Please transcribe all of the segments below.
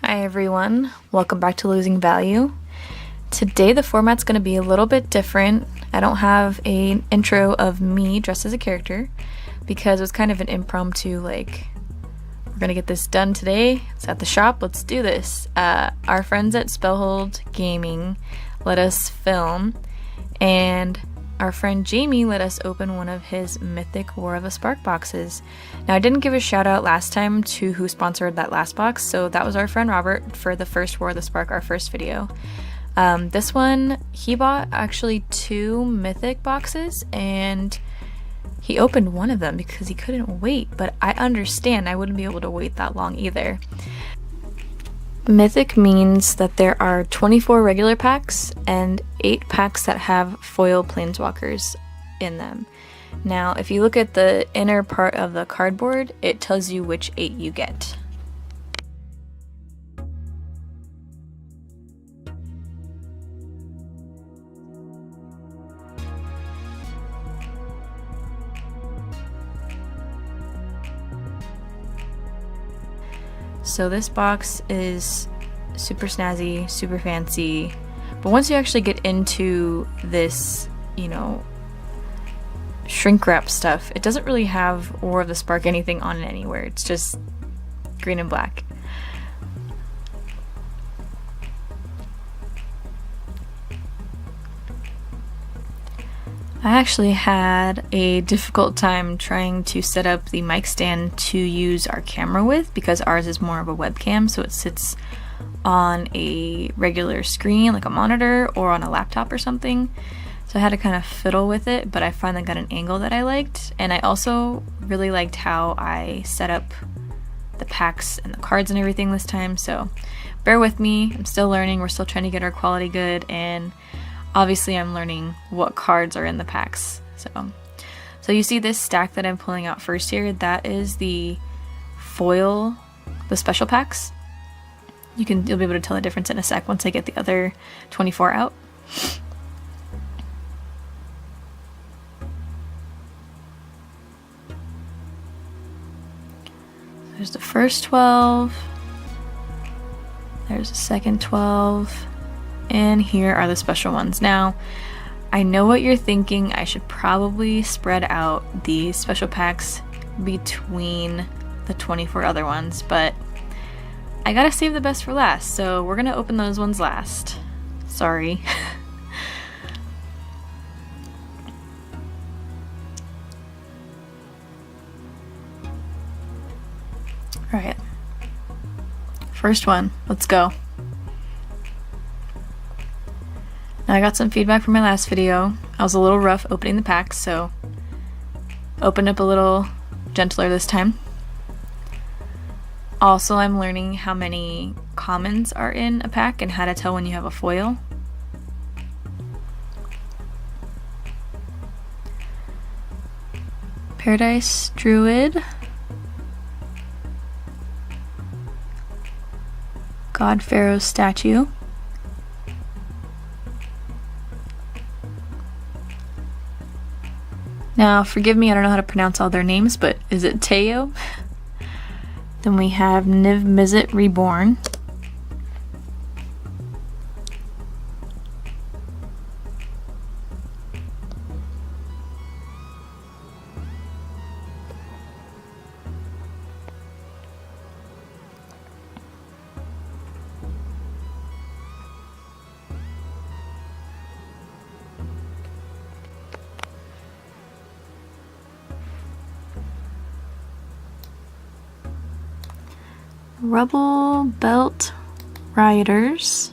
Hi everyone, welcome back to Losing Value. Today the format's going to be a little bit different. I don't have an intro of me dressed as a character because it was kind of an impromptu, like, we're going to get this done today. It's at the shop, let's do this. Our friends at Spellhold Gaming let us film, and our friend Jaimie let us open one of his Mythic War of the Spark boxes. Now, I didn't give a shout out last time to who sponsored that last box, so that was our friend Robert for the first War of the Spark, our first video. This one, he bought actually 2 Mythic boxes, and he opened one of them because he couldn't wait, but I understand, I wouldn't be able to wait that long either. Mythic means that there are 24 regular packs and 8 packs that have foil planeswalkers in them. Now, if you look at the inner part of the cardboard, it tells you which 8 you get. So this box is super snazzy, super fancy, but once you actually get into this, shrink wrap stuff, it doesn't really have War of the Spark anything on it anywhere. It's just green and black. I actually had a difficult time trying to set up the mic stand to use our camera with because ours is more of a webcam, so it sits on a regular screen like a monitor or on a laptop or something. So I had to kind of fiddle with it, but I finally got an angle that I liked, and I also really liked how I set up the packs and the cards and everything this time, so bear with me. I'm still learning. We're still trying to get our quality good, and obviously I'm learning what cards are in the packs. So you see this stack that I'm pulling out first here, that is the foil, the special packs. You'll be able to tell the difference in a sec once I get the other 24 out. There's the first 12, there's the second 12, and here are the special ones. Now, I know what you're thinking, I should probably spread out the special packs between the 24 other ones, but I gotta save the best for last, so we're gonna open those ones last. Sorry. Alright. First one, let's go. Now, I got some feedback from my last video. I was a little rough opening the packs, so opened up a little gentler this time. Also, I'm learning how many commons are in a pack and how to tell when you have a foil. Paradise Druid. God Pharaoh's statue. Now, forgive me, I don't know how to pronounce all their names, but is it Teo? Then we have Niv Mizzet Reborn. Rubble Belt Rioters.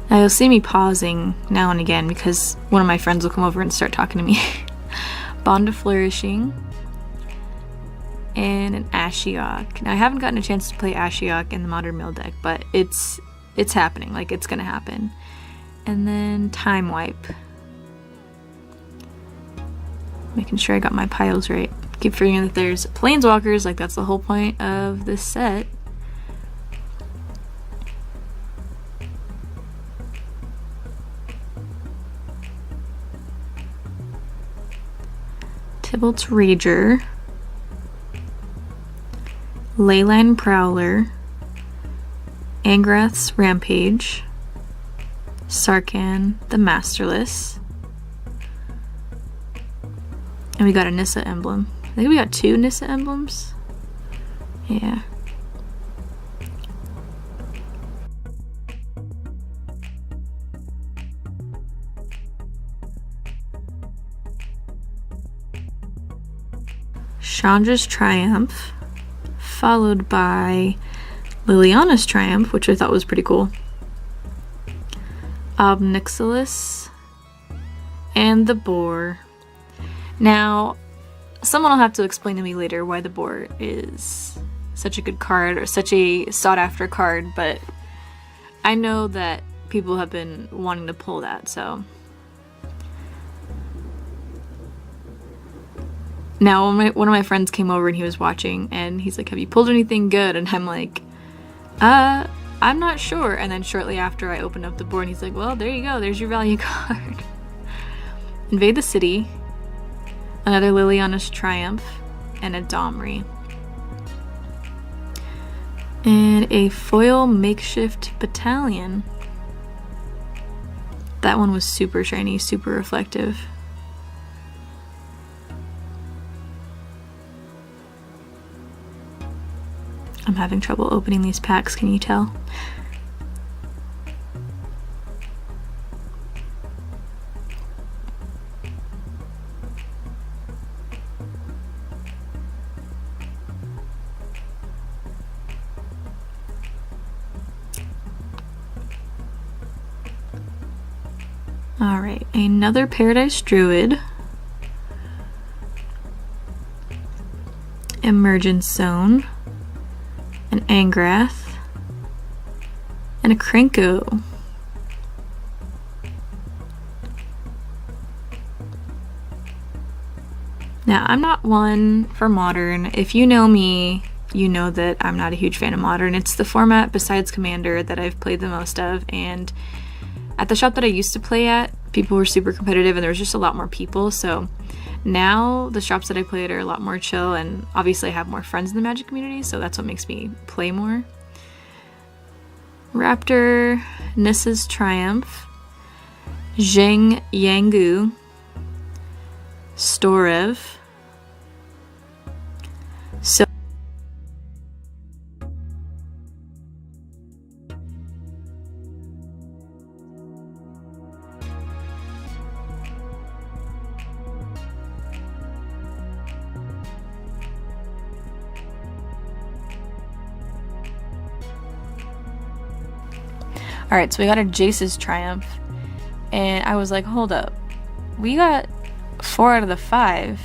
Now you'll see me pausing now and again because one of my friends will come over and start talking to me. Bond of Flourishing and an Ashiok. Now I haven't gotten a chance to play Ashiok in the Modern Mill deck, but it's happening, like it's gonna happen. And then Time Wipe. Making sure I got my piles right. Keep forgetting that there's planeswalkers, like that's the whole point of this set. Tybalt's Rager, Leyline Prowler, Angrath's Rampage, Sarkhan the Masterless, and we got a Nissa emblem. I think we got 2 Nissa emblems. Yeah. Chandra's Triumph, followed by Liliana's Triumph, which I thought was pretty cool. Obnixilis, and the Boar. Now, someone will have to explain to me later why the Boar is such a good card, or such a sought-after card, but I know that people have been wanting to pull that, so. Now, one of my friends came over and he was watching, and he's like, have you pulled anything good? And I'm like, I'm not sure. And then shortly after, I opened up the board and he's like, well, there you go, there's your value card. Invade the City, another Liliana's Triumph, and a Domri. And a foil makeshift battalion. That one was super shiny, super reflective. I'm having trouble opening these packs, can you tell? Alright, another Paradise Druid. Emergence Zone. An Angrath, and a Krenko. Now, I'm not one for Modern. If you know me, you know that I'm not a huge fan of Modern. It's the format, besides Commander, that I've played the most of, and at the shop that I used to play at, people were super competitive and there was just a lot more people, so now the shops that I play at are a lot more chill, and obviously I have more friends in the Magic community, so that's what makes me play more. Raptor, Nissa's Triumph, Zheng Yangu, Storev. So Alright, so we got a Jace's Triumph, and I was like, hold up, we got 4 out of the 5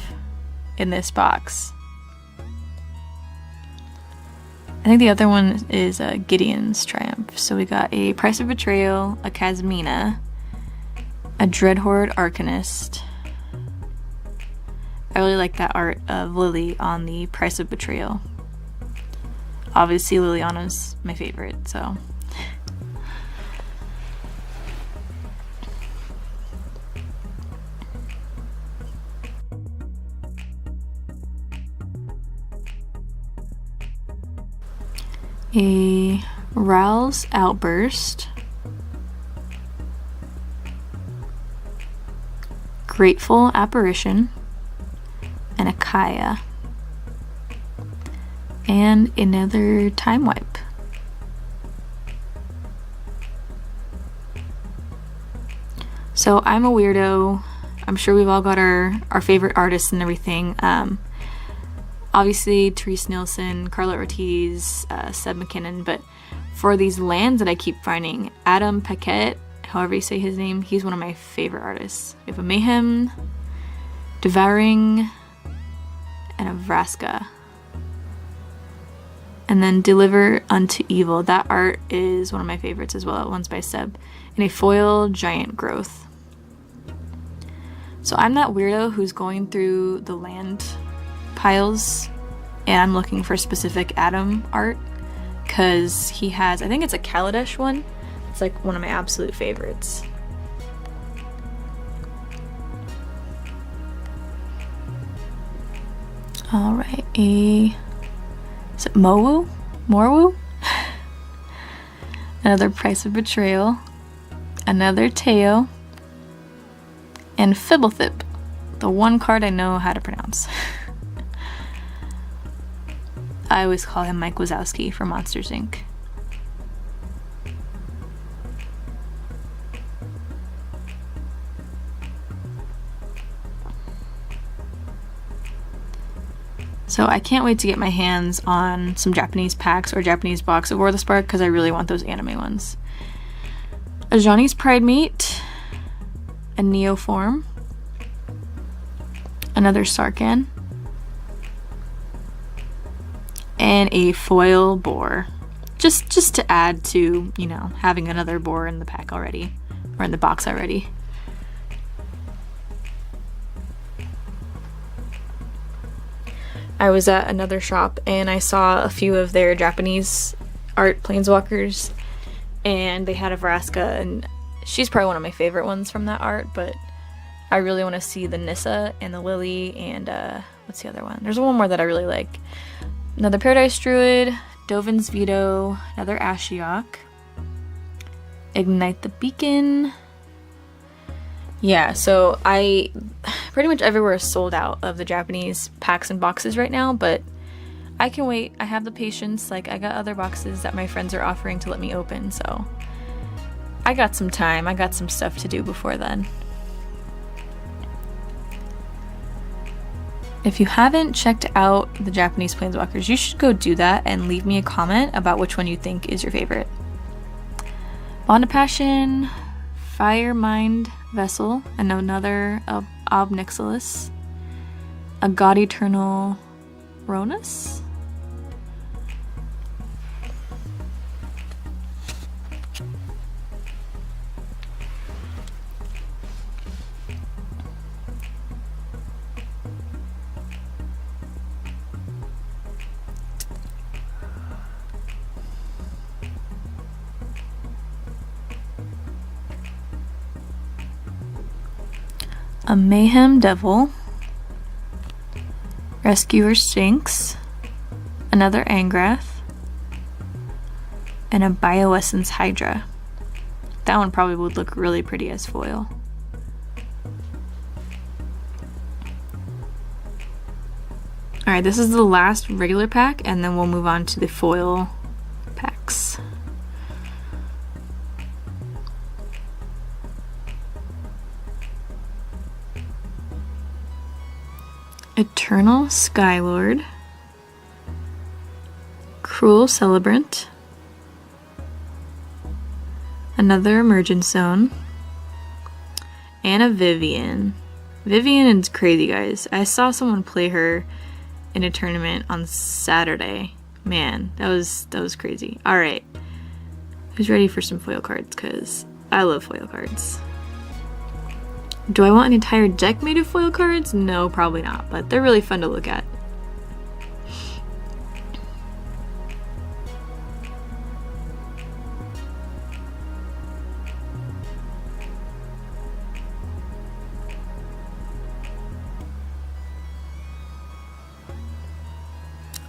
in this box. I think the other one is Gideon's Triumph. So we got a Price of Betrayal, a Casmina, a Dreadhorde Arcanist. I really like that art of Lily on the Price of Betrayal. Obviously Liliana's my favorite, so. A Ral's Outburst, Grateful Apparition, and a Kaya, and another Time Wipe. So I'm a weirdo. I'm sure we've all got our favorite artists and everything. Obviously, Therese Nielsen, Carla Ortiz, Seb McKinnon, but for these lands that I keep finding, Adam Paquette, however you say his name, he's one of my favorite artists. We have a Mayhem, Devouring, and a Vraska. And then Deliver Unto Evil. That art is one of my favorites as well. That one's by Seb. And a foil Giant Growth. So I'm that weirdo who's going through the land piles and I'm looking for specific Adam art because he has, I think it's a Kaladesh one. It's like one of my absolute favorites. Alright, is it Mowu? Morwu? Another Price of Betrayal. Another Teo. And Fibblethip, the one card I know how to pronounce. I always call him Mike Wazowski from Monsters, Inc. So I can't wait to get my hands on some Japanese packs or Japanese box of War the Spark because I really want those anime ones. A Johnny's Pride Meat, a Neoform, another Sarkhan, and a foil boar. Just to add to, you know, having another boar in the pack already, or in the box already. I was at another shop and I saw a few of their Japanese art planeswalkers, and they had a Vraska, and she's probably one of my favorite ones from that art, but I really want to see the Nissa and the Lily and what's the other one? There's one more that I really like. Another Paradise Druid, Dovin's Veto, another Ashiok, Ignite the Beacon. Yeah, so I pretty much everywhere is sold out of the Japanese packs and boxes right now, but I can wait. I have the patience. Like, I got other boxes that my friends are offering to let me open, so I got some time. I got some stuff to do before then. If you haven't checked out the Japanese Planeswalkers, you should go do that and leave me a comment about which one you think is your favorite. Bond of Passion, Fire Mind Vessel, and another Obnixilis, a God Eternal Ronus, a Mayhem Devil, Rescuer Sphinx, another Angrath, and a Bioessence Hydra. That one probably would look really pretty as foil. Alright, this is the last regular pack, and then we'll move on to the foil packs. Eternal Skylord, Cruel Celebrant, another Emergent Zone, and a Vivian. Vivian is crazy, guys. I saw someone play her in a tournament on Saturday. Man, that was crazy. Alright, who's ready for some foil cards? Because I love foil cards. Do I want an entire deck made of foil cards? No, probably not, but they're really fun to look at.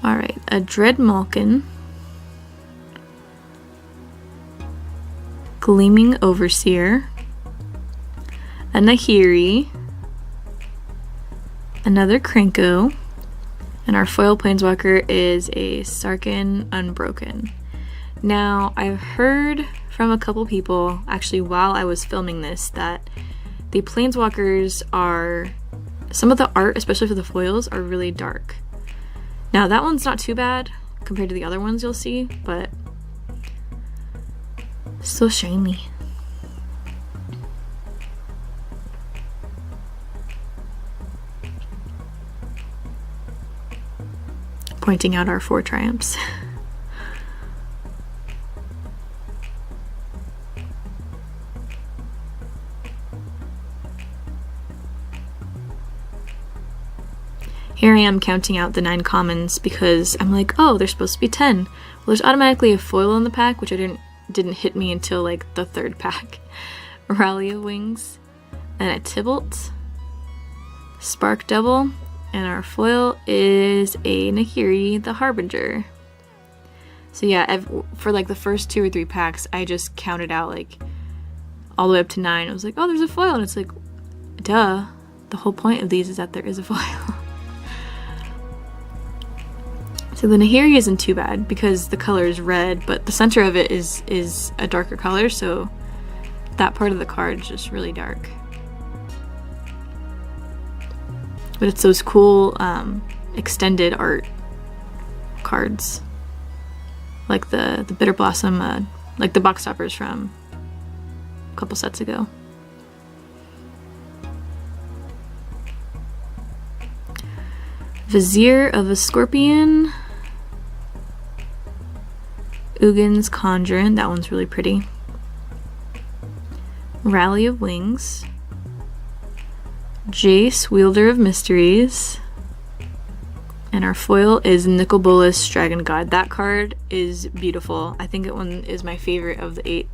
Alright, a Dread Malkin, Gleaming Overseer, a Nahiri, another Krenko, and our foil planeswalker is a Sarkhan Unbroken. Now, I've heard from a couple people, actually while I was filming this, that the planeswalkers are, some of the art, especially for the foils, are really dark. Now, that one's not too bad compared to the other ones you'll see, but still shiny. Pointing out our 4 triumphs. Here I am counting out the 9 commons because I'm like, oh, there's supposed to be 10. Well, there's automatically a foil in the pack, which didn't hit me until like the 3rd pack. Rally of Wings, and a Tybalt, Spark Devil, And our foil is a Nahiri, the Harbinger. So yeah, for like the first 2 or 3 packs, I just counted out like all the way up to 9. I was like, oh, there's a foil. And it's like, duh. The whole point of these is that there is a foil. So the Nahiri isn't too bad because the color is red, but the center of it is a darker color, so that part of the card is just really dark. But it's those cool extended art cards, like the Bitter Blossom, like the box toppers from a couple sets ago. Vizier of a Scorpion. Ugin's Conjurant, that one's really pretty. Rally of Wings. Jace, Wielder of Mysteries. And our foil is Nicol Dragon God. That card is beautiful. I think that one is my favorite of the 8.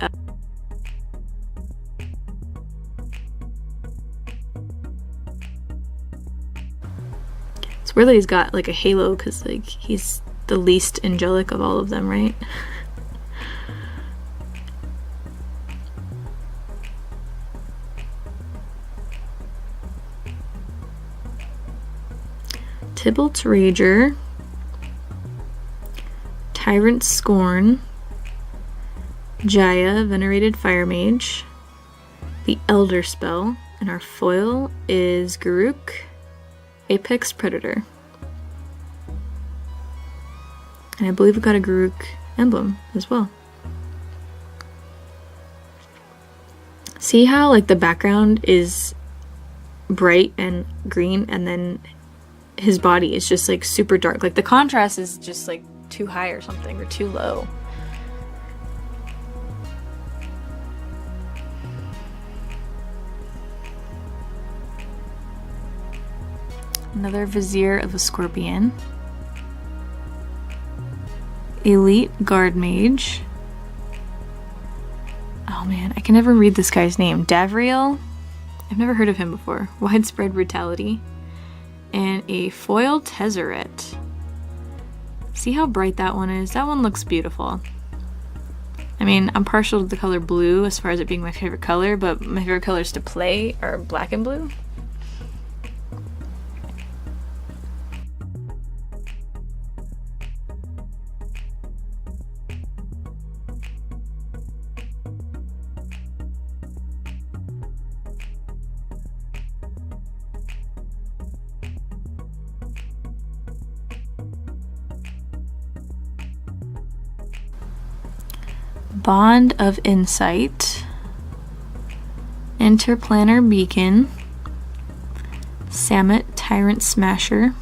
It's weird that he's got like a halo because like he's the least angelic of all of them, right? Tybalt's Rager, Tyrant's Scorn, Jaya, Venerated Fire Mage, the Elder Spell, and our foil is Garruk, Apex Predator. And I believe we got a Garruk emblem as well. See how like the background is bright and green and then his body is just like super dark. Like the contrast is just like too high or something, or too low. Another Vizier of a Scorpion. Elite Guard Mage. Oh man, I can never read this guy's name. Davriel? I've never heard of him before. Widespread Brutality. And a foil Tezzeret. See how bright that one is? That one looks beautiful. I mean, I'm partial to the color blue as far as it being my favorite color, but my favorite colors to play are black and blue. Bond of Insight, Interplanar Beacon, Samut Tyrant Smasher,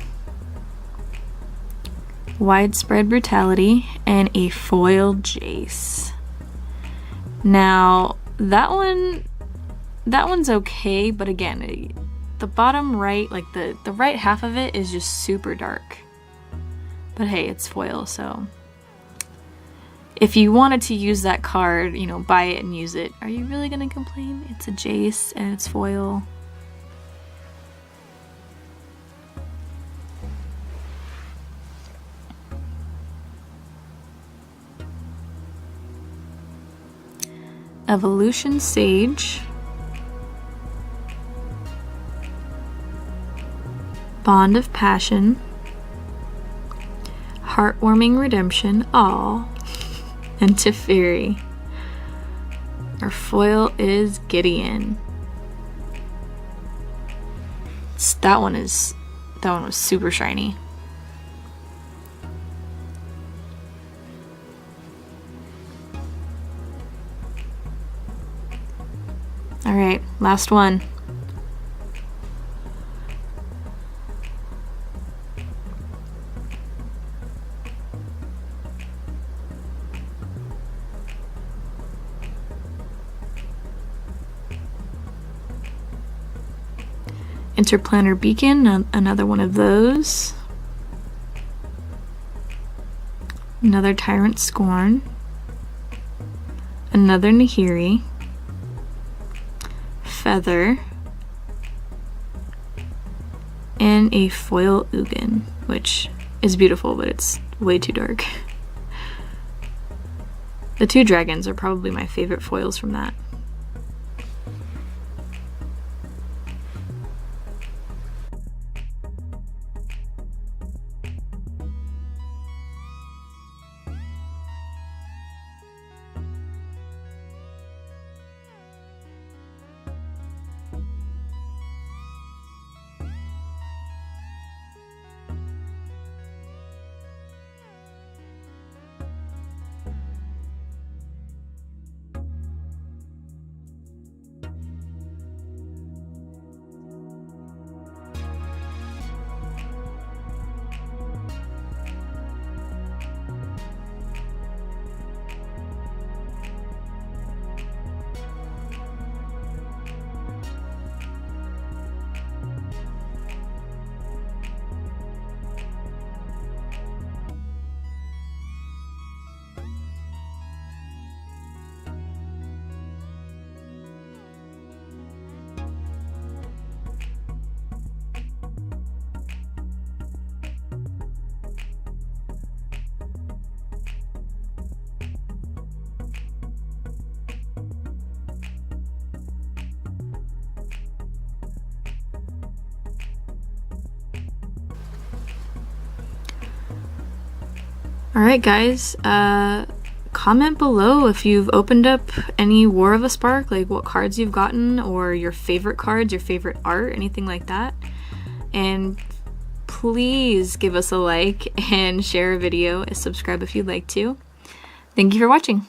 Widespread Brutality, and a foil Jace. Now that one's okay, but again, the bottom right, like the right half of it is just super dark. But hey, it's foil, so if you wanted to use that card, you know, buy it and use it. Are you really gonna complain? It's a Jace and it's foil. Evolution Sage. Bond of Passion. Heartwarming Redemption. Aw. And Teferi. Our foil is Gideon. That one was super shiny. All right, last one. Interplanar Beacon, another one of those. Another Tyrant Scorn. Another Nahiri. Feather. and a foil Ugin, which is beautiful, but it's way too dark. The 2 dragons are probably my favorite foils from that. Alright guys, comment below if you've opened up any War of a Spark, like what cards you've gotten, or your favorite cards, your favorite art, anything like that. And please give us a like and share a video, and subscribe if you'd like to. Thank you for watching.